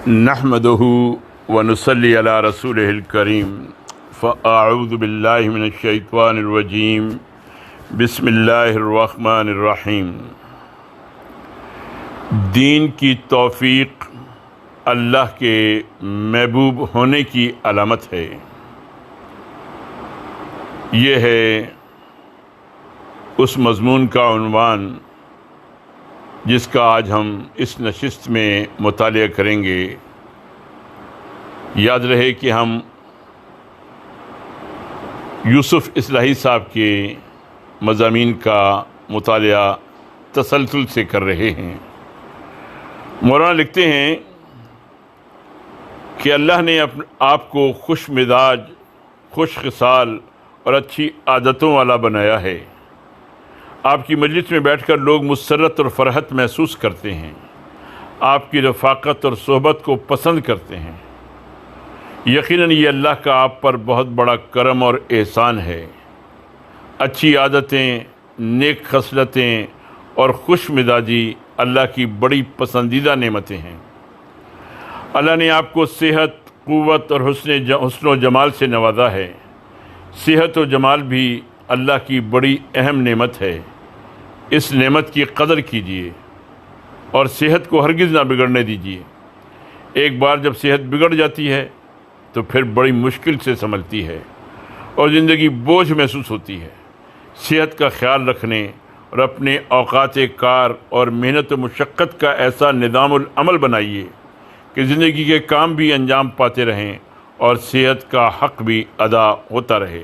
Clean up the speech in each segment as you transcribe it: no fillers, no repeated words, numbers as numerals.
نحمدہ ونصلی علی رسولہ الکریم فاعوذ باللہ من الشیطان الرجیم بسم اللہ الرحمن الرحیم۔ دین کی توفیق اللہ کے محبوب ہونے کی علامت ہے۔ یہ ہے اس مضمون کا عنوان جس کا آج ہم اس نشست میں مطالعہ کریں گے۔ یاد رہے کہ ہم یوسف اصلاحی صاحب کے مضامین کا مطالعہ تسلسل سے کر رہے ہیں۔ مولانا لکھتے ہیں کہ اللہ نے آپ کو خوش مزاج، خوش خصال اور اچھی عادتوں والا بنایا ہے۔ آپ کی مجلس میں بیٹھ کر لوگ مسرت اور فرحت محسوس کرتے ہیں، آپ کی رفاقت اور صحبت کو پسند کرتے ہیں۔ یقیناً یہ اللہ کا آپ پر بہت بڑا کرم اور احسان ہے۔ اچھی عادتیں، نیک خصلتیں اور خوش مزاجی اللہ کی بڑی پسندیدہ نعمتیں ہیں۔ اللہ نے آپ کو صحت، قوت اور حسن و جمال سے نوازا ہے۔ صحت و جمال بھی اللہ کی بڑی اہم نعمت ہے۔ اس نعمت کی قدر کیجیے اور صحت کو ہرگز نہ بگڑنے دیجیے۔ ایک بار جب صحت بگڑ جاتی ہے تو پھر بڑی مشکل سے سنبھلتی ہے اور زندگی بوجھ محسوس ہوتی ہے۔ صحت کا خیال رکھنے اور اپنے اوقات کار اور محنت و مشقت کا ایسا نظام العمل بنائیے کہ زندگی کے کام بھی انجام پاتے رہیں اور صحت کا حق بھی ادا ہوتا رہے۔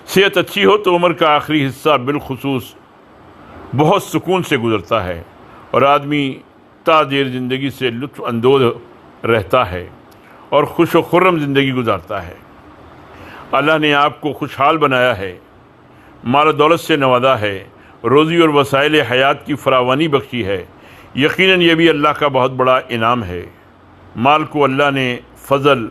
صحت اچھی ہو تو عمر کا آخری حصہ بالخصوص بہت سکون سے گزرتا ہے اور آدمی تا دیر زندگی سے لطف اندوز رہتا ہے اور خوش و خرم زندگی گزارتا ہے۔ اللہ نے آپ کو خوشحال بنایا ہے، مال و دولت سے نوازا ہے، روزی اور وسائل حیات کی فراوانی بخشی ہے۔ یقیناً یہ بھی اللہ کا بہت بڑا انعام ہے۔ مال کو اللہ نے فضل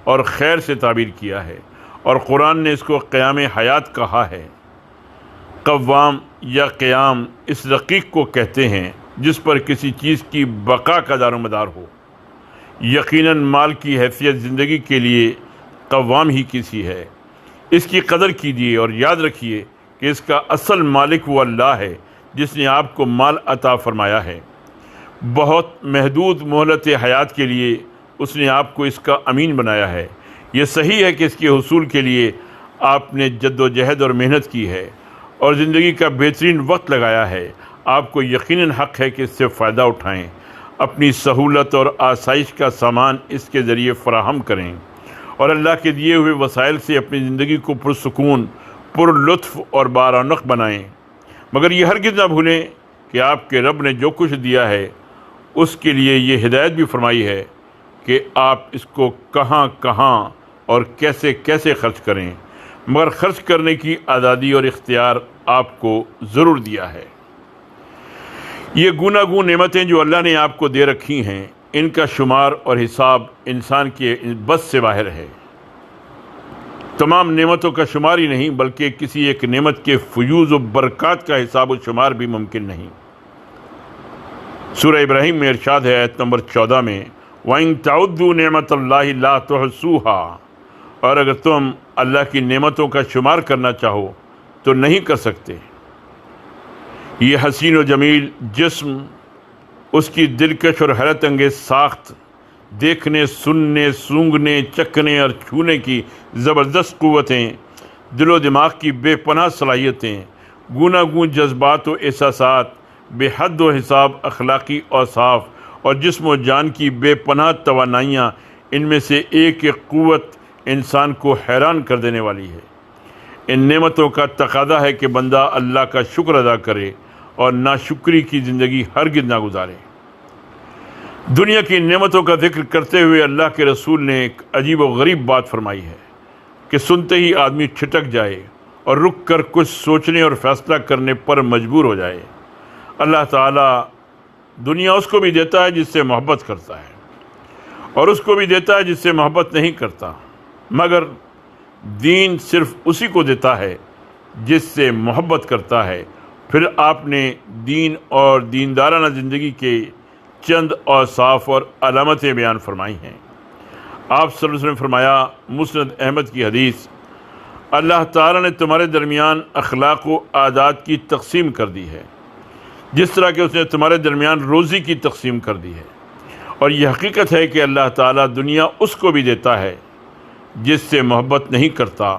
اور خیر سے تعبیر کیا ہے اور قرآن نے اس کو قیام حیات کہا ہے۔ قوام یا قیام اس رقیق کو کہتے ہیں جس پر کسی چیز کی بقا کا دار و مدار ہو۔ یقیناً مال کی حیثیت زندگی کے لیے قوام ہی کسی ہے۔ اس کی قدر کیجیے اور یاد رکھیے کہ اس کا اصل مالک وہ اللہ ہے جس نے آپ کو مال عطا فرمایا ہے۔ بہت محدود مہلت حیات کے لیے اس نے آپ کو اس کا امین بنایا ہے۔ یہ صحیح ہے کہ اس کے حصول کے لیے آپ نے جد و جہد اور محنت کی ہے اور زندگی کا بہترین وقت لگایا ہے۔ آپ کو یقیناً حق ہے کہ اس سے فائدہ اٹھائیں، اپنی سہولت اور آسائش کا سامان اس کے ذریعے فراہم کریں اور اللہ کے دیے ہوئے وسائل سے اپنی زندگی کو پرسکون، پر لطف اور بارونق بنائیں۔ مگر یہ ہرگز نہ بھولیں کہ آپ کے رب نے جو کچھ دیا ہے اس کے لیے یہ ہدایت بھی فرمائی ہے کہ آپ اس کو کہاں کہاں اور کیسے کیسے خرچ کریں، مگر خرچ کرنے کی آزادی اور اختیار آپ کو ضرور دیا ہے۔ یہ گوناگون نعمتیں جو اللہ نے آپ کو دے رکھی ہیں، ان کا شمار اور حساب انسان کے بس سے باہر ہے۔ تمام نعمتوں کا شمار ہی نہیں بلکہ کسی ایک نعمت کے فیوز و برکات کا حساب و شمار بھی ممکن نہیں۔ سورہ ابراہیم میں ارشاد ہے آیت نمبر 14 میں وَإِن تَعُدُّوا نِعْمَةَ اللَّهِ لَا تُحْصُوهَا، اور اگر تم اللہ کی نعمتوں کا شمار کرنا چاہو تو نہیں کر سکتے۔ یہ حسین و جمیل جسم، اس کی دلکش اور حیرت انگیز ساخت، دیکھنے، سننے، سونگھنے، چکھنے اور چھونے کی زبردست قوتیں، دل و دماغ کی بے پناہ صلاحیتیں، گوناگون جذبات و احساسات، بے حد و حساب اخلاقی اوصاف اور جسم و جان کی بے پناہ توانائیاں، ان میں سے ایک ایک قوت انسان کو حیران کر دینے والی ہے۔ ان نعمتوں کا تقاضا ہے کہ بندہ اللہ کا شکر ادا کرے اور ناشکری کی زندگی ہرگز نہ گزارے۔ دنیا کی نعمتوں کا ذکر کرتے ہوئے اللہ کے رسول نے ایک عجیب و غریب بات فرمائی ہے کہ سنتے ہی آدمی چھٹک جائے اور رک کر کچھ سوچنے اور فیصلہ کرنے پر مجبور ہو جائے۔ اللہ تعالیٰ دنیا اس کو بھی دیتا ہے جس سے محبت کرتا ہے اور اس کو بھی دیتا ہے جس سے محبت نہیں کرتا، مگر دین صرف اسی کو دیتا ہے جس سے محبت کرتا ہے۔ پھر آپ نے دین اور دیندارانہ زندگی کے چند اوصاف اور علامتیں بیان فرمائی ہیں۔ آپ صلی اللہ علیہ وسلم نے فرمایا، مسند احمد کی حدیث، اللہ تعالیٰ نے تمہارے درمیان اخلاق و عادات کی تقسیم کر دی ہے جس طرح کہ اس نے تمہارے درمیان روزی کی تقسیم کر دی ہے، اور یہ حقیقت ہے کہ اللہ تعالیٰ دنیا اس کو بھی دیتا ہے جس سے محبت نہیں کرتا،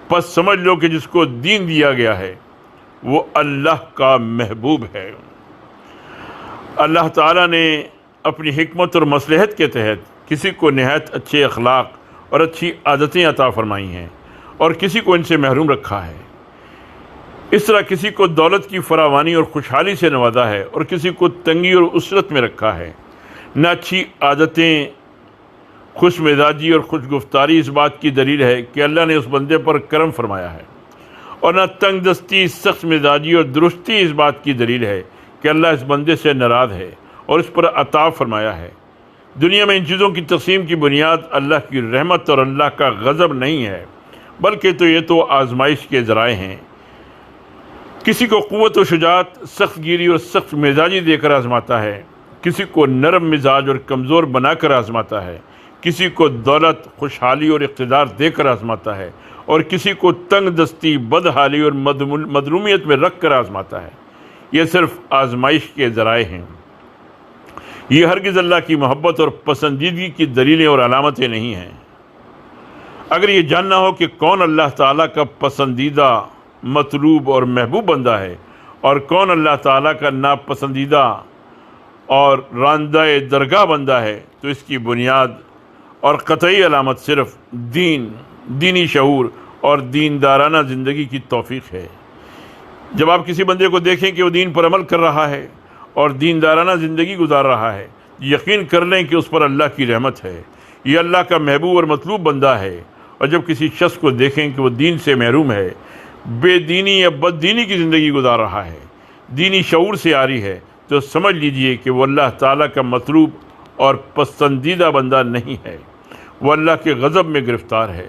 پس سمجھ لو کہ جس کو دین دیا گیا ہے وہ اللہ کا محبوب ہے۔ اللہ تعالیٰ نے اپنی حکمت اور مصلحت کے تحت کسی کو نہایت اچھے اخلاق اور اچھی عادتیں عطا فرمائی ہیں اور کسی کو ان سے محروم رکھا ہے۔ اس طرح کسی کو دولت کی فراوانی اور خوشحالی سے نوازا ہے اور کسی کو تنگی اور اسرت میں رکھا ہے۔ نہ اچھی عادتیں، خوش مزاجی اور خوش گفتاری اس بات کی دلیل ہے کہ اللہ نے اس بندے پر کرم فرمایا ہے، اور نہ تنگ دستی، سخت مزاجی اور درستی اس بات کی دلیل ہے کہ اللہ اس بندے سے ناراض ہے اور اس پر عطا فرمایا ہے۔ دنیا میں ان چیزوں کی تقسیم کی بنیاد اللہ کی رحمت اور اللہ کا غضب نہیں ہے، بلکہ یہ تو آزمائش کے ذرائع ہیں۔ کسی کو قوت و شجاعت، سخت گیری اور سخت مزاجی دے کر آزماتا ہے، کسی کو نرم مزاج اور کمزور بنا کر آزماتا ہے، کسی کو دولت، خوشحالی اور اقتدار دے کر آزماتا ہے، اور کسی کو تنگ دستی، بدحالی اور مظلومیت میں رکھ کر آزماتا ہے۔ یہ صرف آزمائش کے ذرائع ہیں، یہ ہرگز اللہ کی محبت اور پسندیدگی کی دلیلیں اور علامتیں نہیں ہیں۔ اگر یہ جاننا ہو کہ کون اللہ تعالیٰ کا پسندیدہ، مطلوب اور محبوب بندہ ہے اور کون اللہ تعالیٰ کا ناپسندیدہ اور راندہ درگاہ بندہ ہے، تو اس کی بنیاد اور قطعی علامت صرف دینی شعور اور دیندارانہ زندگی کی توفیق ہے۔ جب آپ کسی بندے کو دیکھیں کہ وہ دین پر عمل کر رہا ہے اور دیندارانہ زندگی گزار رہا ہے، یقین کر لیں کہ اس پر اللہ کی رحمت ہے، یہ اللہ کا محبوب اور مطلوب بندہ ہے۔ اور جب کسی شخص کو دیکھیں کہ وہ دین سے محروم ہے، بے دینی یا بد دینی کی زندگی گزار رہا ہے، دینی شعور سے عاری ہے، تو سمجھ لیجئے کہ وہ اللہ تعالیٰ کا مطلوب اور پسندیدہ بندہ نہیں ہے، وہ اللہ کے غضب میں گرفتار ہے۔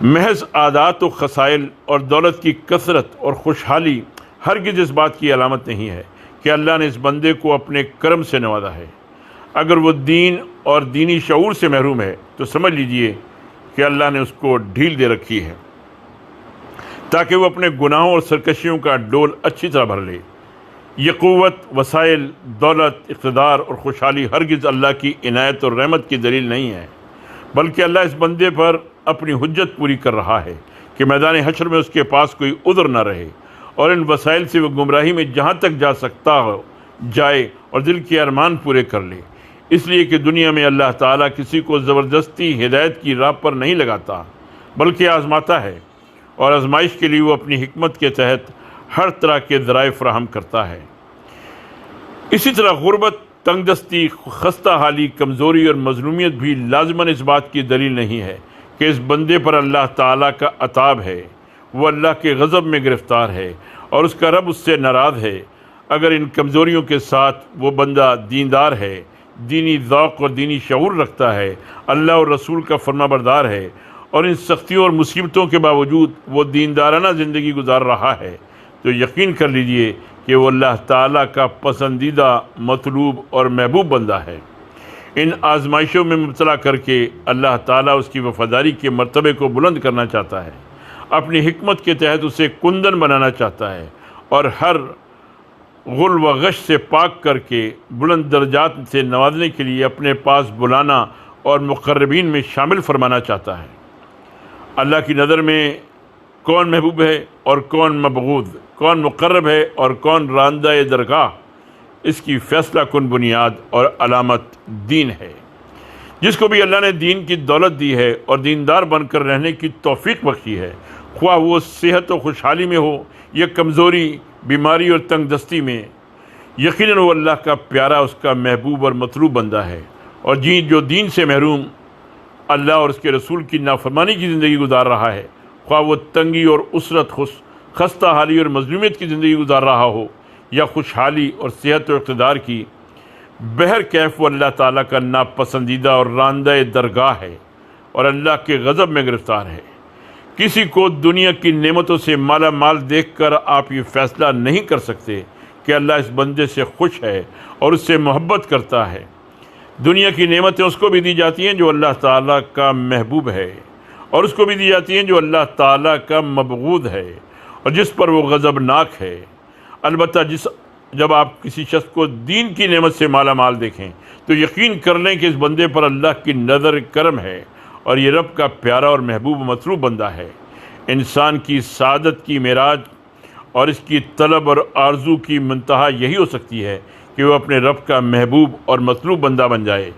محض عادات و خصائل اور دولت کی کثرت اور خوشحالی ہرگز اس بات کی علامت نہیں ہے کہ اللہ نے اس بندے کو اپنے کرم سے نوازا ہے۔ اگر وہ دین اور دینی شعور سے محروم ہے تو سمجھ لیجئے کہ اللہ نے اس کو ڈھیل دے رکھی ہے تاکہ وہ اپنے گناہوں اور سرکشیوں کا ڈول اچھی طرح بھر لے۔ یہ قوت، وسائل، دولت، اقتدار اور خوشحالی ہرگز اللہ کی عنایت اور رحمت کی دلیل نہیں ہے، بلکہ اللہ اس بندے پر اپنی حجت پوری کر رہا ہے کہ میدان حشر میں اس کے پاس کوئی عذر نہ رہے، اور ان وسائل سے وہ گمراہی میں جہاں تک جا سکتا ہو جائے اور دل کے ارمان پورے کر لے۔ اس لیے کہ دنیا میں اللہ تعالیٰ کسی کو زبردستی ہدایت کی راہ پر نہیں لگاتا، بلکہ آزماتا ہے، اور آزمائش کے لیے وہ اپنی حکمت کے تحت ہر طرح کے ذرائع فراہم کرتا ہے۔ اسی طرح غربت، تنگ دستی، خستہ حالی، کمزوری اور مظلومیت بھی لازماً اس بات کی دلیل نہیں ہے کہ اس بندے پر اللہ تعالیٰ کا عطاب ہے، وہ اللہ کے غضب میں گرفتار ہے اور اس کا رب اس سے ناراض ہے۔ اگر ان کمزوریوں کے ساتھ وہ بندہ دیندار ہے، دینی ذوق اور دینی شعور رکھتا ہے، اللہ اور رسول کا فرما بردار ہے، اور ان سختیوں اور مصیبتوں کے باوجود وہ دیندارانہ زندگی گزار رہا ہے، تو یقین کر لیجئے کہ وہ اللہ تعالیٰ کا پسندیدہ، مطلوب اور محبوب بندہ ہے۔ ان آزمائشوں میں مبتلا کر کے اللہ تعالیٰ اس کی وفاداری کے مرتبے کو بلند کرنا چاہتا ہے، اپنی حکمت کے تحت اسے کندن بنانا چاہتا ہے، اور ہر غل و غش سے پاک کر کے بلند درجات سے نوازنے کے لیے اپنے پاس بلانا اور مقربین میں شامل فرمانا چاہتا ہے۔ اللہ کی نظر میں کون محبوب ہے اور کون مبغوض، کون مقرب ہے اور کون راندہ درگاہ، اس کی فیصلہ کن بنیاد اور علامت دین ہے۔ جس کو بھی اللہ نے دین کی دولت دی ہے اور دیندار بن کر رہنے کی توفیق بخشی ہے، خواہ وہ صحت و خوشحالی میں ہو یا کمزوری، بیماری اور تنگ دستی میں، یقیناً وہ اللہ کا پیارا، اس کا محبوب اور مطلوب بندہ ہے۔ اور جو دین سے محروم، اللہ اور اس کے رسول کی نافرمانی کی زندگی گزار رہا ہے، خواہ وہ تنگی اور اسرت، خستہ حالی اور مظلومیت کی زندگی گزار رہا ہو یا خوشحالی اور صحت و اقتدار کی، بہر کیف وہ اللہ تعالیٰ کا ناپسندیدہ اور راندہ درگاہ ہے اور اللہ کے غضب میں گرفتار ہے۔ کسی کو دنیا کی نعمتوں سے مالا مال دیکھ کر آپ یہ فیصلہ نہیں کر سکتے کہ اللہ اس بندے سے خوش ہے اور اس سے محبت کرتا ہے۔ دنیا کی نعمتیں اس کو بھی دی جاتی ہیں جو اللہ تعالیٰ کا محبوب ہے، اور اس کو بھی دی جاتی ہیں جو اللہ تعالیٰ کا مبغوض ہے اور جس پر وہ غضبناک ہے۔ البتہ جب آپ کسی شخص کو دین کی نعمت سے مالا مال دیکھیں تو یقین کر لیں کہ اس بندے پر اللہ کی نظر کرم ہے اور یہ رب کا پیارا اور محبوب و مطلوب بندہ ہے۔ انسان کی سعادت کی معراج اور اس کی طلب اور آرزو کی منتہا یہی ہو سکتی ہے کہ وہ اپنے رب کا محبوب اور مطلوب بندہ بن جائے،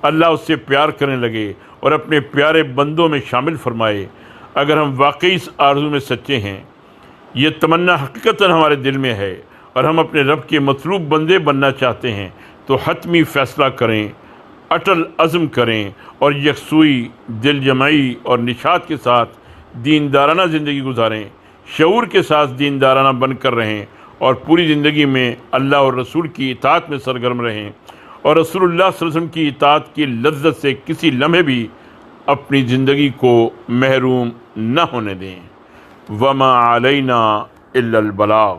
اللہ اس سے پیار کرنے لگے اور اپنے پیارے بندوں میں شامل فرمائے۔ اگر ہم واقعی اس آرزو میں سچے ہیں، یہ تمنا حقیقتاً ہمارے دل میں ہے اور ہم اپنے رب کے مطلوب بندے بننا چاہتے ہیں، تو حتمی فیصلہ کریں، اٹل عزم کریں اور یکسوئی، دل جمعی اور نشاط کے ساتھ دیندارانہ زندگی گزاریں، شعور کے ساتھ دیندارانہ بن کر رہیں اور پوری زندگی میں اللہ اور رسول کی اطاعت میں سرگرم رہیں اور رسول اللہ صلی اللہ علیہ وسلم کی اطاعت کی لذت سے کسی لمحے بھی اپنی زندگی کو محروم نہ ہونے دیں۔ وما علینا الا البلاغ۔